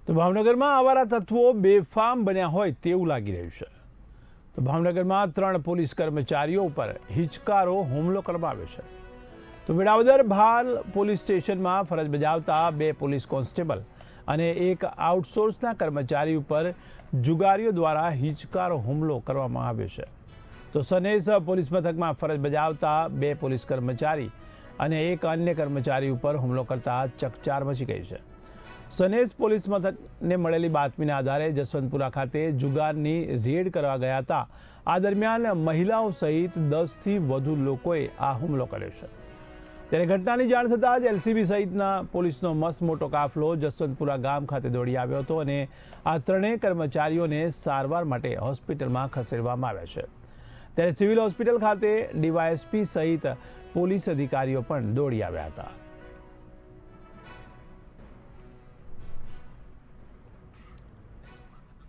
તો ભાવનગરમાં આવારા તત્વો બેફામ બન્યા હોય તેવું લાગી રહ્યું છે। તો ભાવનગરમાં 3 પોલીસ કર્મચારીઓ ઉપર હિચકારો હુમલો કરવામાં આવ્યો છે। તો વેળાવદર ભાલ પોલીસ સ્ટેશનમાં ફરજ બજાવતા 2 પોલીસ કોન્સ્ટેબલ અને એક આઉટસોર્સના કર્મચારી ઉપર જુગારીઓ દ્વારા હિચકારો હુમલો કરવામાં આવ્યો છે। તો સનેસ પોલીસ મથકમાં ફરજ બજાવતા 2 પોલીસ કર્મચારી અને એક અન્ય કર્મચારી ઉપર હુમલો કરતા ચકચાર મચી ગઈ છે। સનેસ પોલીસ મથકને મળેલી બાતમીના આધારે જસવંતપુરા ખાતે જુગારની રેડ કરવા ગયા હતા। આ દરમિયાન મહિલાઓ સહિત 10થી વધુ લોકોએ આ હુમલો કર્યો છે। ત્યારે ઘટનાની જાણ થતાં જ એલસીબી સહિતના પોલીસનો મસ્ત મોટો કાફલો જસવંતપુરા ગામ ખાતે દોડી આવ્યો હતો અને આ ત્રણેય કર્મચારીઓને સારવાર માટે હોસ્પિટલમાં ખસેડવામાં આવ્યા છે। ત્યારે સિવિલ હોસ્પિટલ ખાતે ડીવાયએસપી સહિત પોલીસ અધિકારીઓ પણ દોડી આવ્યા હતા।